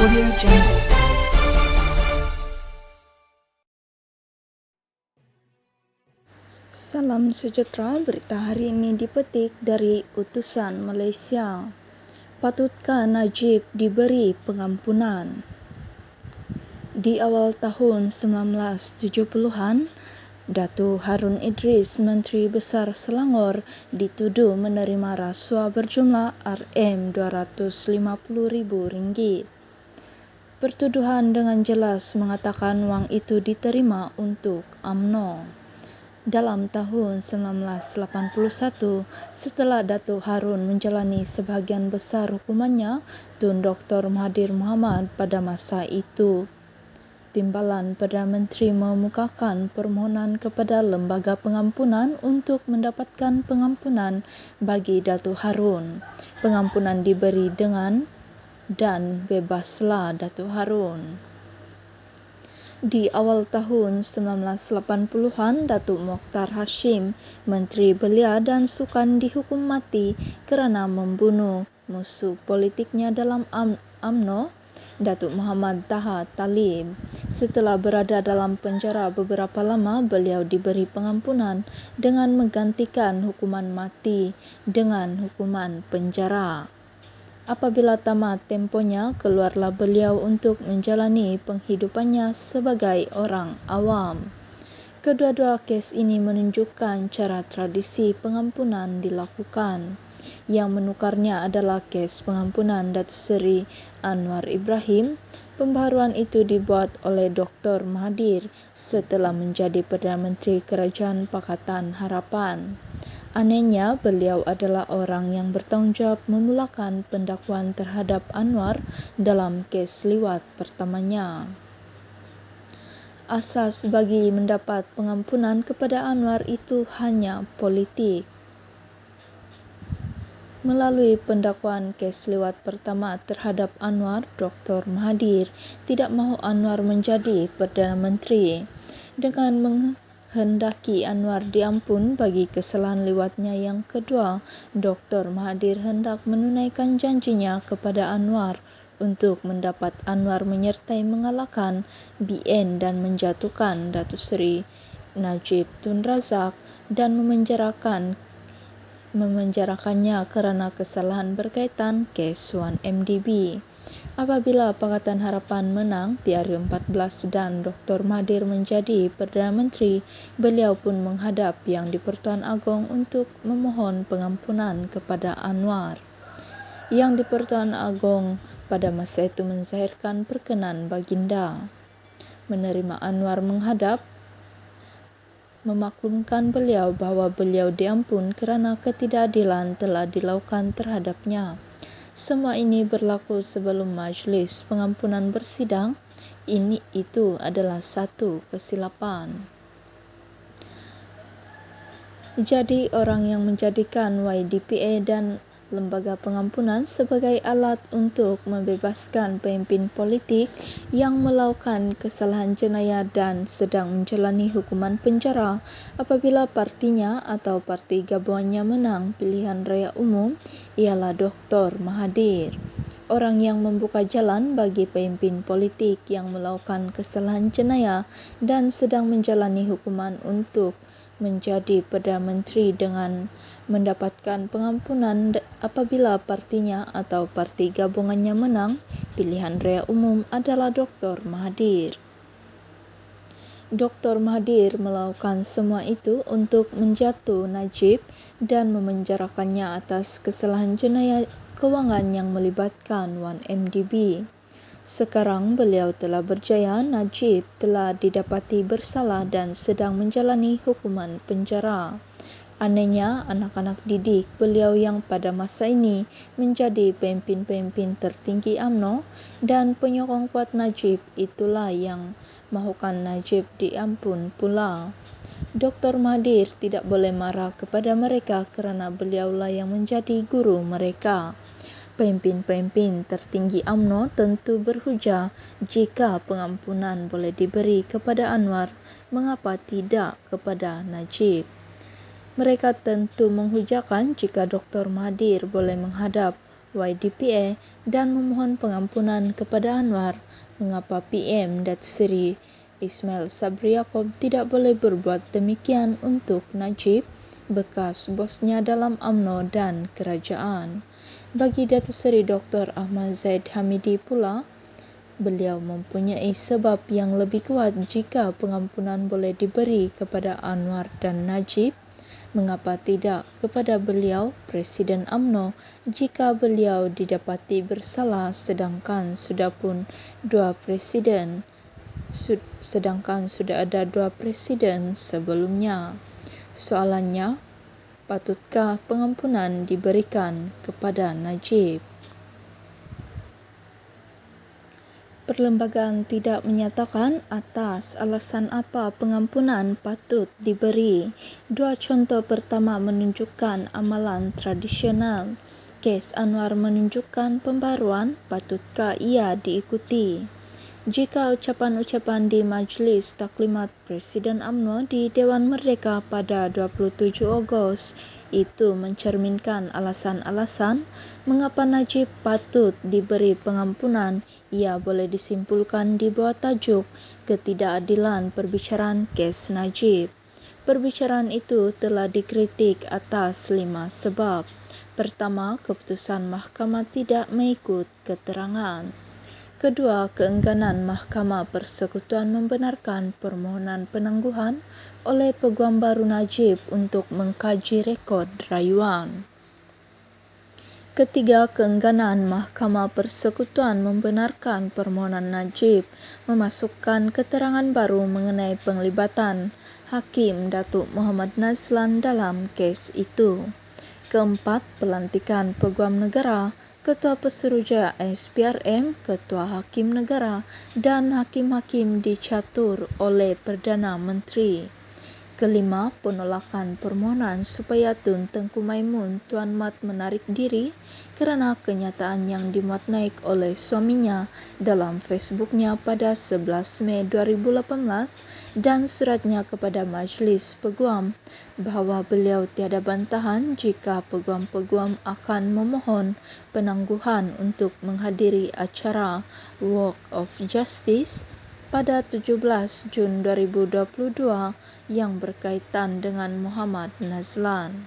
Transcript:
Audio Jungle. Salam sejahtera, berita hari ini dipetik dari Utusan Malaysia. Patutkah Najib diberi pengampunan? Di awal tahun 1970-an, Datuk Harun Idris, Menteri Besar Selangor, dituduh menerima rasuah berjumlah RM250,000. Pertuduhan dengan jelas mengatakan wang itu diterima untuk UMNO. Dalam tahun 1981, setelah Datuk Harun menjalani sebahagian besar hukumannya, Tun Dr. Mahathir Mohamad pada masa itu, Timbalan Perdana Menteri memukakan permohonan kepada Lembaga Pengampunan untuk mendapatkan pengampunan bagi Datuk Harun. Pengampunan diberi dengan dan bebaslah Datuk Harun. Di awal tahun 1980-an, Datuk Mokhtar Hashim, Menteri Belia dan Sukan dihukum mati kerana membunuh musuh politiknya dalam UMNO, Datuk Muhammad Taha Talib. Setelah berada dalam penjara beberapa lama, beliau diberi pengampunan dengan menggantikan hukuman mati dengan hukuman penjara. Apabila tamat temponya, keluarlah beliau untuk menjalani penghidupannya sebagai orang awam. Kedua-dua kes ini menunjukkan cara tradisi pengampunan dilakukan. Yang menukarnya adalah kes pengampunan Datuk Seri Anwar Ibrahim. Pembaharuan itu dibuat oleh Dr. Mahathir setelah menjadi Perdana Menteri Kerajaan Pakatan Harapan. Anehnya, beliau adalah orang yang bertanggungjawab memulakan pendakwaan terhadap Anwar dalam kes liwat pertamanya. Asas bagi mendapat pengampunan kepada Anwar itu hanya politik. Melalui pendakwaan kes liwat pertama terhadap Anwar, Dr. Mahathir tidak mahu Anwar menjadi Perdana Menteri. Dengan menghendaki Anwar diampun bagi kesalahan liwatnya yang kedua, Dr. Mahathir hendak menunaikan janjinya kepada Anwar untuk mendapat Anwar menyertai mengalahkan BN dan menjatuhkan Datuk Seri Najib Tun Razak dan memenjarakannya kerana kesalahan berkaitan kes 1MDB. Apabila Pakatan Harapan menang PRU14 dan Dr. Mahathir menjadi Perdana Menteri, beliau pun menghadap Yang di-Pertuan Agong untuk memohon pengampunan kepada Anwar. Yang di-Pertuan Agong pada masa itu menzahirkan perkenan baginda. Menerima Anwar menghadap, memaklumkan beliau bahawa beliau diampun kerana ketidakadilan telah dilakukan terhadapnya. Semua ini berlaku sebelum majlis pengampunan bersidang. Itu adalah satu kesilapan. Jadi orang yang menjadikan YDPA dan Lembaga Pengampunan sebagai alat untuk membebaskan pemimpin politik yang melakukan kesalahan jenayah dan sedang menjalani hukuman penjara apabila partinya atau parti gabungannya menang pilihan raya umum ialah Dr. Mahathir. Orang yang membuka jalan bagi pemimpin politik yang melakukan kesalahan jenayah dan sedang menjalani hukuman untuk menjadi Perdana Menteri dengan mendapatkan pengampunan apabila partinya atau parti gabungannya menang pilihan raya umum adalah Dr. Mahathir. Dr. Mahathir melakukan semua itu untuk menjatuh Najib dan memenjarakannya atas kesalahan jenayah kewangan yang melibatkan 1MDB. Sekarang beliau telah berjaya, Najib telah didapati bersalah dan sedang menjalani hukuman penjara. Anehnya, anak-anak didik beliau yang pada masa ini menjadi pemimpin-pemimpin tertinggi UMNO dan penyokong kuat Najib itulah yang mahukan Najib diampun pula. Dr. Mahathir tidak boleh marah kepada mereka kerana beliaulah yang menjadi guru mereka. Pemimpin-pemimpin tertinggi UMNO tentu berhujah jika pengampunan boleh diberi kepada Anwar, mengapa tidak kepada Najib? Mereka tentu menghujahkan jika Dr. Mahathir boleh menghadap YDPA dan memohon pengampunan kepada Anwar mengapa PM Datuk Seri Ismail Sabri Yaakob tidak boleh berbuat demikian untuk Najib, bekas bosnya dalam UMNO dan kerajaan. Bagi Datuk Seri Dr. Ahmad Zaid Hamidi pula, beliau mempunyai sebab yang lebih kuat jika pengampunan boleh diberi kepada Anwar dan Najib. Mengapa tidak kepada beliau, Presiden UMNO, jika beliau didapati bersalah sedangkan sudah ada dua presiden sebelumnya? Soalannya, patutkah pengampunan diberikan kepada Najib? Perlembagaan tidak menyatakan atas alasan apa pengampunan patut diberi. Dua contoh pertama menunjukkan amalan tradisional. Kes Anwar menunjukkan pembaruan, patutkah ia diikuti? Jika ucapan-ucapan di Majlis Taklimat Presiden UMNO di Dewan Merdeka pada 27 Ogos itu mencerminkan alasan-alasan mengapa Najib patut diberi pengampunan, ia boleh disimpulkan di bawah tajuk ketidakadilan perbicaraan kes Najib. Perbicaraan itu telah dikritik atas 5 sebab. Pertama, keputusan mahkamah tidak mengikut keterangan. Kedua, keengganan Mahkamah Persekutuan membenarkan permohonan penangguhan oleh Peguam Baru Najib untuk mengkaji rekod rayuan. Ketiga, keengganan Mahkamah Persekutuan membenarkan permohonan Najib memasukkan keterangan baru mengenai penglibatan Hakim Datuk Muhammad Nazlan dalam kes itu. Keempat, pelantikan Peguam Negara, Ketua Pesuruhjaya SPRM, Ketua Hakim Negara dan Hakim-Hakim dicatur oleh Perdana Menteri. Kelima, penolakan permohonan supaya Tun Tengku Maimun Tuan Mat menarik diri kerana kenyataan yang dimuat naik oleh suaminya dalam Facebooknya pada 11 Mei 2018 dan suratnya kepada Majlis Peguam bahawa beliau tiada bantahan jika peguam-peguam akan memohon penangguhan untuk menghadiri acara Walk of Justice pada 17 Jun 2022 yang berkaitan dengan Muhammad Nazlan.